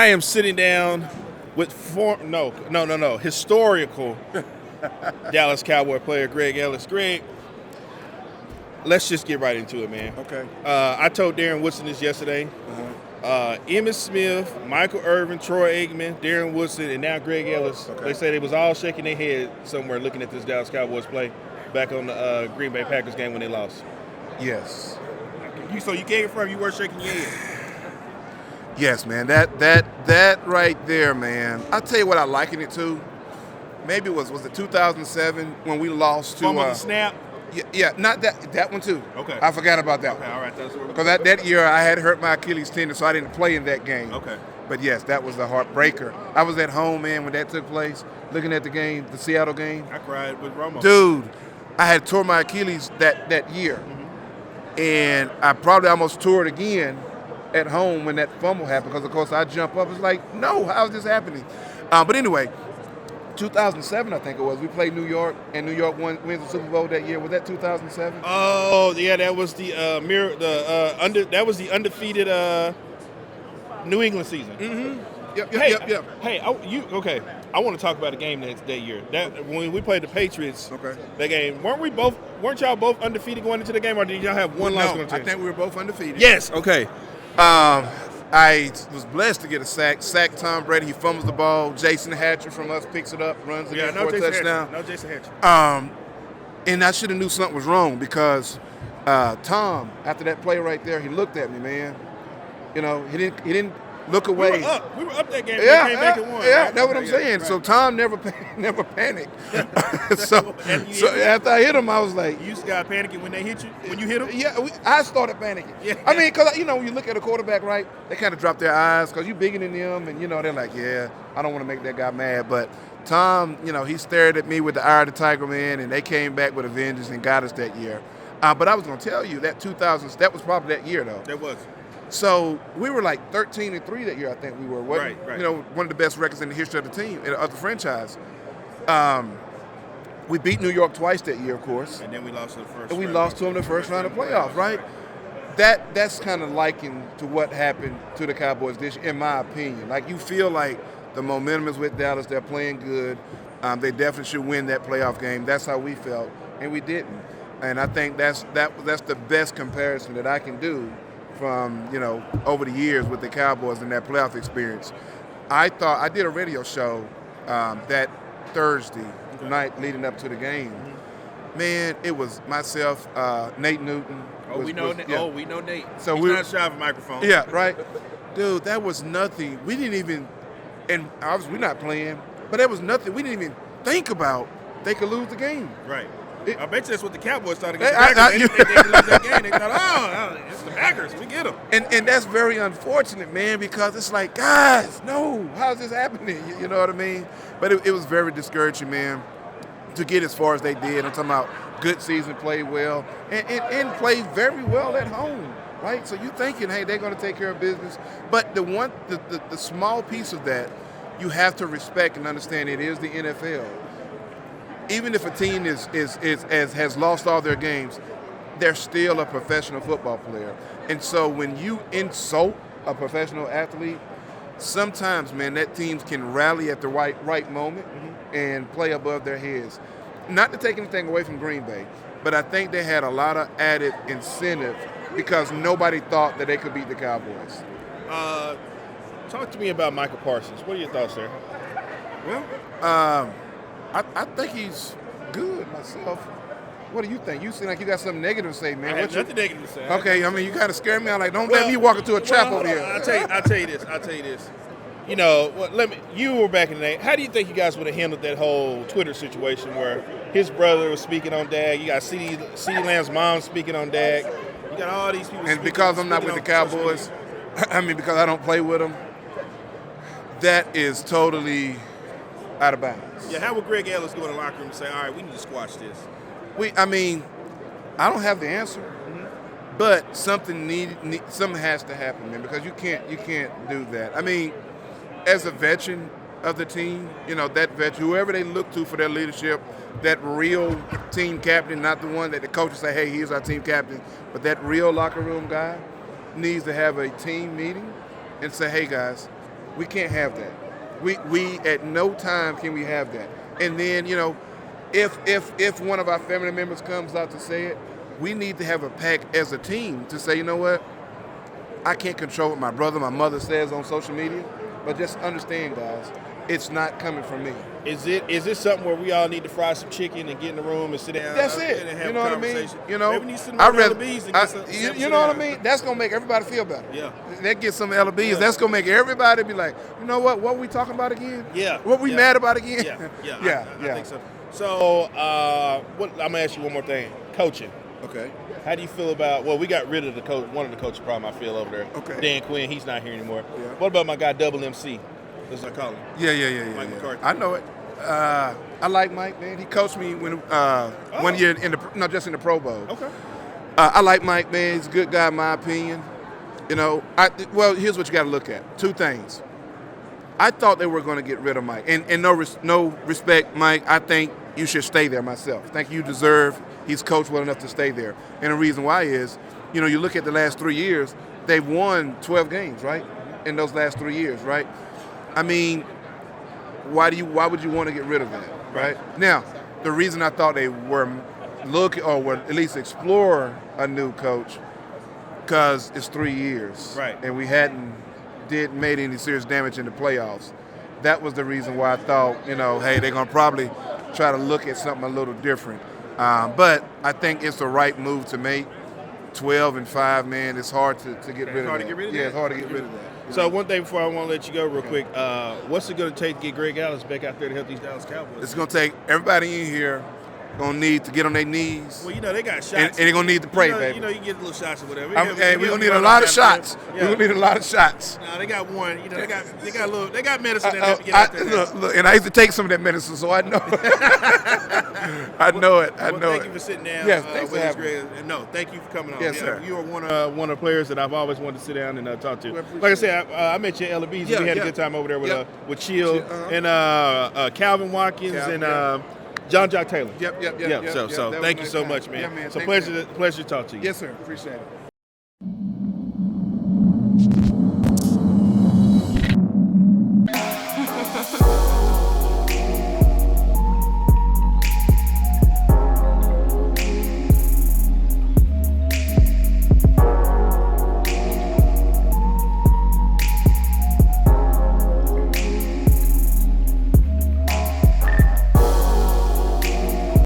I am sitting down with historical Dallas Cowboy player Greg Ellis. Greg, let's just get right into it, man. Okay. I told Darren Woodson this yesterday. Emmitt Smith, Michael Irvin, Troy Aikman, Darren Woodson, and now Greg Ellis. Okay. They say they was all shaking their head somewhere looking at this Dallas Cowboys play back on the Green Bay Packers game when they lost. Yes. So you came from, you were shaking your head. Yes, man. That right there, man. I'll tell you what I liken it to. Maybe was it 2007 when we lost to Fumble the snap. Yeah, not that one too. Okay. I forgot about that. Okay, all right. Because that year I had hurt my Achilles tendon, so I didn't play in that game. Okay. But yes, that was a heartbreaker. I was at home, man, when that took place, looking at the game, the Seattle game. I cried with Romo. Dude, I had tore my Achilles that year. Mm-hmm. And I probably almost tore it again at home when that fumble happened, because of course I jump up. It's like, no, how is this happening? But anyway, 2007, I think it was. We played New York, and New York wins the Super Bowl that year. Was that 2007? Oh yeah, that was the that was the undefeated New England season. Mm-hmm. Yep. Hey, I want to talk about the game that year. That when we played the Patriots. Okay. That game, weren't y'all both undefeated going into the game, or did y'all have one loss? No, I think we were both undefeated. Yes. Okay. I was blessed to get a sack. Sacked Tom Brady. He fumbles the ball. Jason Hatcher from us picks it up, runs it in for a touchdown. No Jason Hatcher. And I should have knew something was wrong, because Tom, after that play right there, he looked at me, man. You know, he didn't look away. We were up that game. Yeah, we came back and won. Yeah, right? that's what I'm saying. Right. So Tom never panicked. so after I hit him, I was like, you got panicking when they hit you, when you hit them? Yeah, I started panicking. Yeah. I mean, because, when you look at a quarterback, right, they kind of drop their eyes because you're bigger than them, and, they're like, yeah, I don't want to make that guy mad. But Tom, he stared at me with the eye of the tiger, man, and they came back with a vengeance and got us that year. But I was going to tell you, that 2000s, that was probably that year, though. That was. So we were like 13-3 that year, I think we were. Right. One of the best records in the history of the team, of the franchise. We beat New York twice that year, of course. And then we lost to the first. And we lost to them the first round of playoffs, right? That's kind of likened to what happened to the Cowboys this year, in my opinion. Like, you feel like the momentum is with Dallas. They're playing good. They definitely should win that playoff game. That's how we felt, and we didn't. And I think that's the best comparison that I can do from, over the years with the Cowboys and that playoff experience. I did a radio show that Thursday night leading up to the game. Man, it was myself, Nate Newton. We know Nate. So he's not shy of a microphone. Yeah, right. Dude, that was nothing. We didn't even, and obviously we're not playing, but that was nothing. We didn't even think about they could lose the game. Right. I bet you that's what the Cowboys thought against the Packers. They didn't think they could lose that game. They thought, it's the Packers. We get them. And that's very unfortunate, man, because it's like, guys, no, how's this happening? You know what I mean? But it was very discouraging, man, to get as far as they did. I'm talking about good season, played well, and played very well at home, right? So you're thinking, hey, they're going to take care of business. But the small piece of that, you have to respect and understand it is the NFL. Even if a team has lost all their games, they're still a professional football player. And so when you insult a professional athlete, sometimes, man, that team can rally at the right moment and play above their heads. Not to take anything away from Green Bay, but I think they had a lot of added incentive because nobody thought that they could beat the Cowboys. Talk to me about Michael Parsons. What are your thoughts there? Well, I think he's good myself. What do you think? You seem like you got something negative to say, man. I have nothing negative to say. Okay, I mean, you kind of scare me. I'm like, don't let me walk into a trap over here. I'll tell you this. You were back in the day. How do you think you guys would have handled that whole Twitter situation where his brother was speaking on Dak? You got CeeDee Lamb's mom speaking on Dak. You got all these people. And because I'm not with the Cowboys, because I don't play with them, that is totally out of bounds. Yeah, how would Greg Ellis go in the locker room and say, all right, we need to squash this? I don't have the answer, but something has to happen, man, because you can't do that. I mean, as a veteran of the team, that veteran, whoever they look to for their leadership, that real team captain, not the one that the coaches say, hey, here's our team captain, but that real locker room guy needs to have a team meeting and say, hey, guys, We can't have that. We at no time can we have that. And then, if one of our family members comes out to say it, we need to have a pact as a team to say, you know what, I can't control what my brother, my mother says on social media, but just understand, guys, it's not coming from me. Is this something where we all need to fry some chicken and get in the room and sit down? That's it. And have You know a what I mean? conversation? You know, maybe we need some LBs and get some. you know what I mean? That's gonna make everybody feel better. Yeah. That gets some LBs. Yeah. That's gonna make everybody be like, you know what? What were we talking about again? Yeah. What we mad about again? Yeah. I think so. So, I'm gonna ask you one more thing. Coaching. Okay. How do you feel about? Well, we got rid of the coach. One of the coaches problem I feel over there. Okay. Dan Quinn. He's not here anymore. Yeah. What about my guy Double MC? That's what I call him. Yeah. Mike McCarthy. I know it. I like Mike, man. He coached me when 1 year just in the Pro Bowl. Okay. I like Mike, man. He's a good guy in my opinion. Here's what you got to look at. Two things. I thought they were going to get rid of Mike, and no respect, Mike. I think you should stay there myself. I think you deserve. He's coached well enough to stay there, and the reason why is, you look at the last 3 years, they've won 12 games, right? In those last 3 years, right? I mean, why would you want to get rid of that, right? Now, the reason I thought they were looking or would at least explore a new coach, because it's 3 years, right? And we didn't made any serious damage in the playoffs. That was the reason why I thought, hey, they're gonna probably try to look at something a little different. But I think it's the right move to make. 12-5, man, it's hard to get rid of that. It's hard to get rid of that. So one thing before I want to let you go real quick, what's it going to take to get Greg Ellis back out there to help these Dallas Cowboys? It's going to take everybody in here going to need to get on their knees. Well, they got shots. And they're going to need to pray, baby. You get little shots or whatever. We're going to need a lot of shots. We're going to need a lot of shots. No, they got one. They got medicine that have to get out there. Look, and I used to take some of that medicine, so I know. I know it. Thank you for sitting down. Yes, thanks for having me. No, thank you for coming on. Yes, sir. You are one of the players that I've always wanted to sit down and talk to. Like I said, I met you at Ellis. We had a good time over there with Chill and Calvin Watkins and John Jock Taylor. Yep. So thank you so much, man. Yeah, man. So pleasure to talk to you. Yes, sir. Appreciate it.